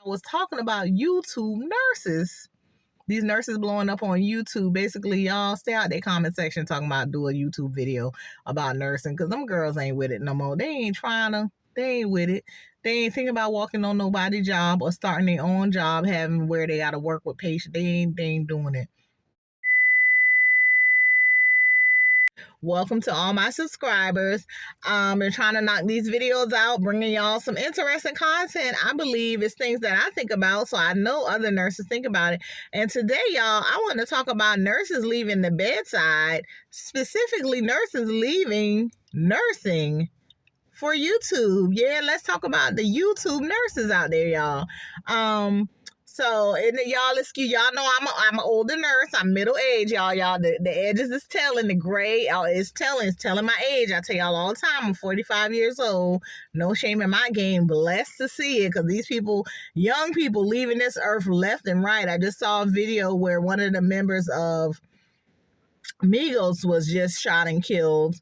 was talking about YouTube nurses. These nurses blowing up on YouTube. Basically, y'all stay out their comment section talking about do a YouTube video about nursing, because them girls ain't with it no more. They ain't with it. They ain't thinking about walking on nobody's job or starting their own job, having where they got to work with patients. They ain't doing it. Welcome to all my subscribers. Been trying to knock these videos out, bringing y'all some interesting content. I believe it's things that I think about, so I know other nurses think about it. And today, y'all, I want to talk about nurses leaving the bedside, specifically nurses leaving nursing for YouTube. Yeah, let's talk about the YouTube nurses out there, y'all. So, and y'all, excuse y'all know I'm an older nurse. I'm middle age, y'all. The edges is telling, the gray is telling my age. I tell y'all all the time, I'm 45 years old. No shame in my game. Blessed to see it, because these people, young people, leaving this earth left and right. I just saw a video where one of the members of Migos was just shot and killed.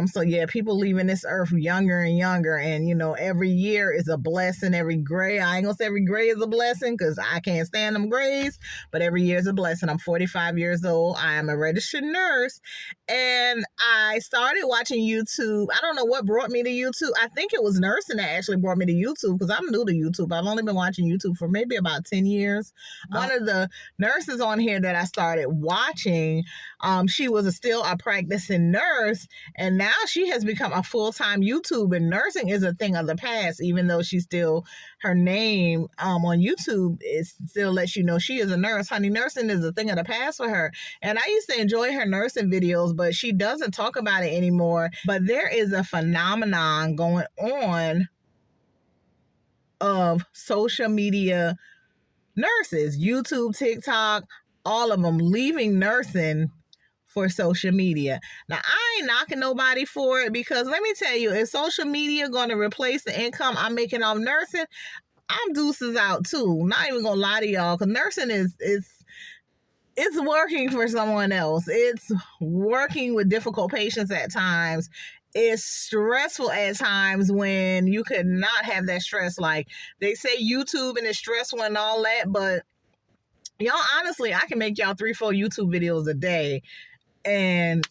So yeah, people leaving this earth younger and younger, and you know, every year is a blessing. Every gray, I ain't gonna say every gray is a blessing, because I can't stand them grays, but every year is a blessing. I'm 45 years old. I am a registered nurse, and I started watching YouTube. I don't know what brought me to YouTube. I think it was nursing that actually brought me to YouTube, because I'm new to YouTube. I've only been watching YouTube for maybe about 10 years. One of the nurses on here that I started watching, she was still a practicing nurse, and now she has become a full-time YouTuber. Nursing is a thing of the past, even though she's still, her name on YouTube, it still lets you know she is a nurse. Honey, nursing is a thing of the past for her. And I used to enjoy her nursing videos, but she doesn't talk about it anymore. But there is a phenomenon going on of social media nurses, YouTube, TikTok, all of them leaving nursing for social media. Now, I ain't knocking nobody for it, because let me tell you, if social media going to replace the income I'm making off nursing, I'm deuces out too. Not even gonna lie to y'all, because nursing it's working for someone else. It's working with difficult patients at times. It's stressful at times when you could not have that stress. Like they say YouTube and it's stressful and all that, but y'all, honestly, I can make y'all 3-4 YouTube videos a day and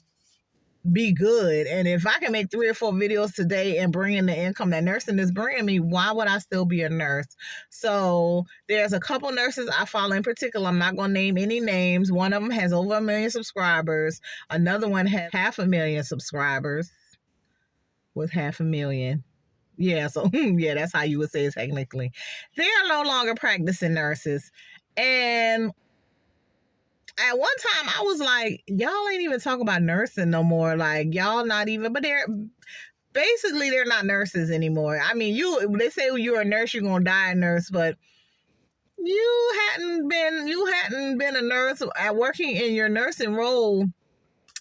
be good. And if I can make 3 or 4 videos today and bring in the income that nursing is bringing me, why would I still be a nurse? So there's a couple nurses I follow in particular. I'm not going to name any names. One of them has over 1 million subscribers. Another one has 500,000 subscribers with 500,000. Yeah, so yeah, that's how you would say it technically. They are no longer practicing nurses. And at one time, I was like, y'all ain't even talking about nursing no more. Like, y'all not even, but they're not nurses anymore. I mean, they say you're a nurse, you're going to die a nurse, but you hadn't been a nurse working in your nursing role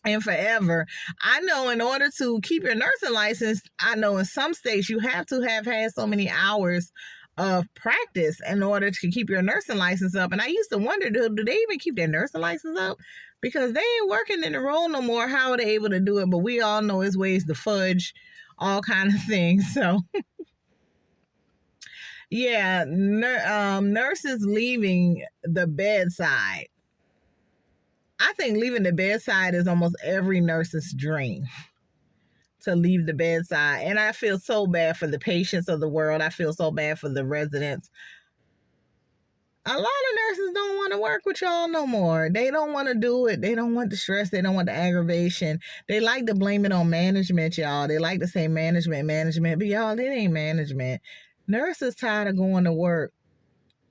in forever. I know in order to keep your nursing license, I know in some states you have to have had so many hours of practice in order to keep your nursing license up. And I used to wonder, do they even keep their nursing license up? Because they ain't working in the role no more. How are they able to do it? But we all know it's ways to fudge all kind of things. So yeah, nurses leaving the bedside. I think leaving the bedside is almost every nurse's dream, to leave the bedside. And I feel so bad for the patients of the world. I feel so bad for the residents. A lot of nurses don't want to work with y'all no more. They don't want to do it. They don't want the stress. They don't want the aggravation. They like to blame it on management, y'all. They like to say management, but y'all, it ain't management. Nurses tired of going to work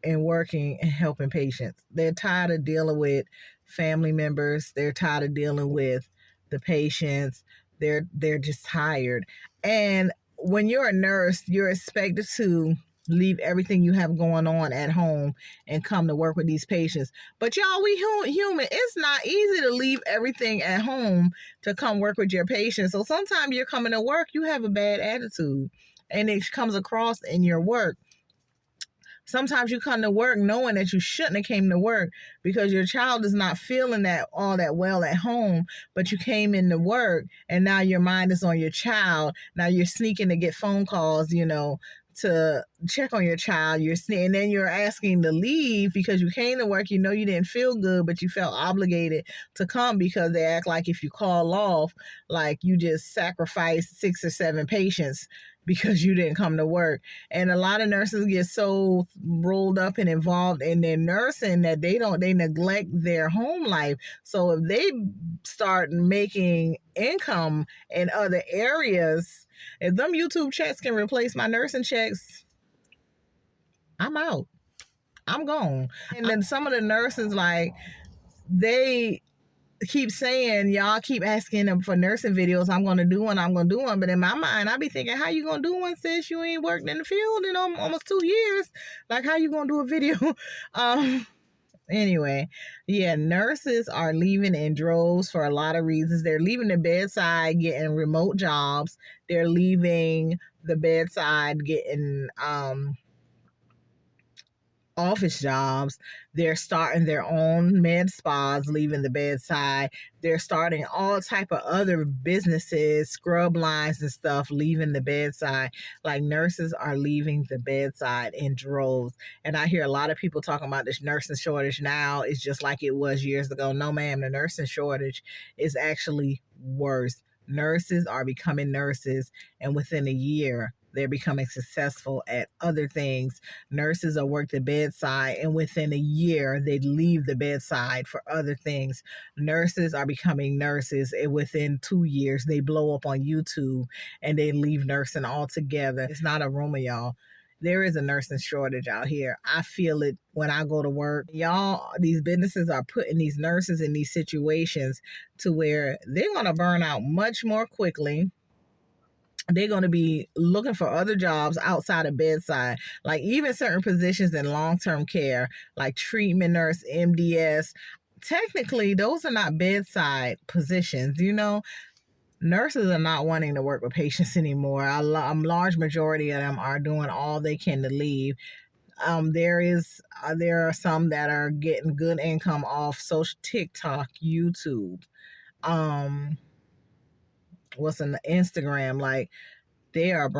and working and helping patients. They're tired of dealing with family members. They're tired of dealing with the patients. They're just tired. And when you're a nurse, you're expected to leave everything you have going on at home and come to work with these patients. But y'all, we human. It's not easy to leave everything at home to come work with your patients. So sometimes you're coming to work, you have a bad attitude, and it comes across in your work. Sometimes you come to work knowing that you shouldn't have came to work because your child is not feeling that all that well at home, but you came into work and now your mind is on your child. Now you're sneaking to get phone calls, to check on your child. And then you're asking to leave because you came to work. You know you didn't feel good, but you felt obligated to come because they act like if you call off, like you just sacrificed 6 or 7 patients because you didn't come to work. And a lot of nurses get so rolled up and involved in their nursing that they neglect their home life. So if they start making income in other areas, if them YouTube checks can replace my nursing checks, I'm out. I'm gone. And then some of the nurses, like, they keep saying, y'all keep asking them for nursing videos. I'm going to do one. But in my mind, I be thinking, how you going to do one since you ain't worked in the field in almost 2 years? Like, how you going to do a video? Anyway, yeah, nurses are leaving in droves for a lot of reasons. They're leaving the bedside, getting remote jobs. They're leaving the bedside, getting office jobs. They're starting their own med spas, leaving the bedside. They're starting all type of other businesses, scrub lines and stuff, leaving the bedside. Like, nurses are leaving the bedside in droves. And I hear a lot of people talking about this nursing shortage now. It's just like it was years ago. No, ma'am, the nursing shortage is actually worse. Nurses are becoming nurses, and within a year, they're becoming successful at other things. Nurses are work the bedside, and within a year, they leave the bedside for other things. Nurses are becoming nurses, and within 2 years, they blow up on YouTube and they leave nursing altogether. It's not a rumor, y'all. There is a nursing shortage out here. I feel it when I go to work. Y'all, these businesses are putting these nurses in these situations to where they're going to burn out much more quickly. They're going to be looking for other jobs outside of bedside, like even certain positions in long-term care, like treatment nurse, MDS. Technically, those are not bedside positions, you know. Nurses are not wanting to work with patients anymore. A large majority of them are doing all they can to leave. There are some that are getting good income off social TikTok, YouTube, what's in the Instagram. Like, they are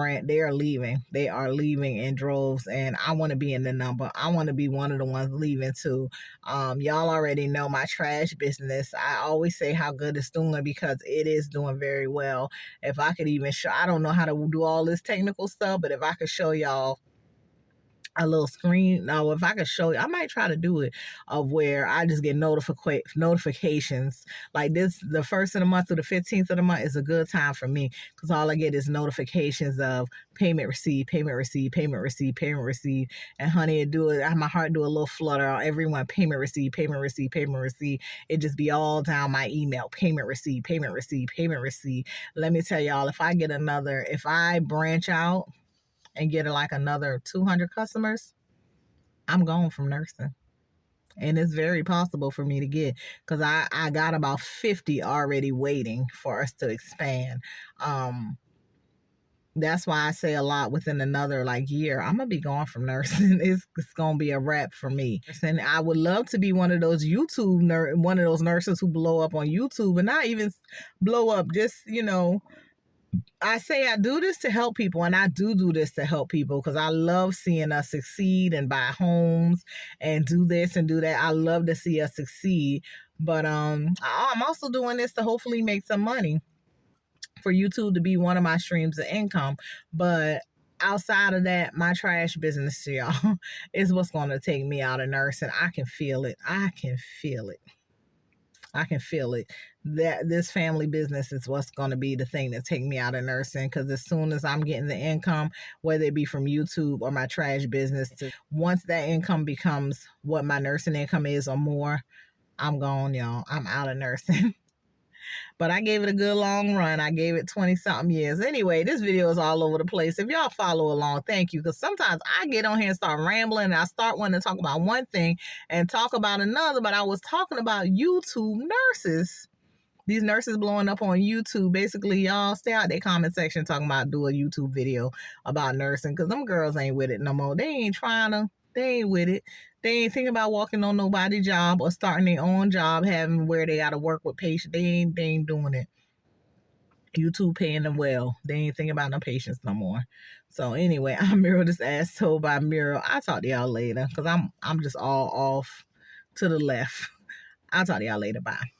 leaving. They are leaving in droves, and I want to be in the number. I want to be one of the ones leaving too. Y'all already know my trash business. I always say how good it's doing because it is doing very well. If I could even show, I don't know how to do all this technical stuff, but if I could show y'all a little screen. Now, if I could show you, I might try to do it of where I just get notifications like this. The 1st of the month through the 15th of the month is a good time for me because all I get is notifications of payment received, payment received, payment received, payment received. And honey, my heart do a little flutter on everyone. Payment received, payment received, payment received. It just be all down my email. Payment received, payment received, payment received. Let me tell y'all, if I branch out and get like another 200 customers, I'm going from nursing. And it's very possible for me to get, because I got about 50 already waiting for us to expand. That's why I say a lot within another year, I'm going to be going from nursing. It's going to be a wrap for me. And I would love to be one of those nurses who blow up on YouTube, and not even blow up, just, I say I do this to help people, and I do this to help people because I love seeing us succeed and buy homes and do this and do that. I love to see us succeed, but I'm also doing this to hopefully make some money for YouTube to be one of my streams of income. But outside of that, my trash business, y'all, is what's going to take me out of nursing. I can feel it. I can feel it. That this family business is what's going to be the thing that take me out of nursing, because as soon as I'm getting the income, whether it be from YouTube or my trash business, once that income becomes what my nursing income is or more, I'm gone, y'all. I'm out of nursing. But I gave it a good long run. I gave it 20-something years. Anyway, this video is all over the place. If y'all follow along, thank you. Because sometimes I get on here and start rambling, and I start wanting to talk about one thing and talk about another. But I was talking about YouTube nurses. These nurses blowing up on YouTube. Basically, y'all stay out their comment section talking about do a YouTube video about nursing, because them girls ain't with it no more. They ain't with it. They ain't thinking about walking on nobody's job or starting their own job, having where they got to work with patients. They ain't doing it. YouTube paying them well. They ain't thinking about no patients no more. So anyway, I'm Muriel, this ass told by Muriel. I'll talk to y'all later because I'm just all off to the left. I'll talk to y'all later. Bye.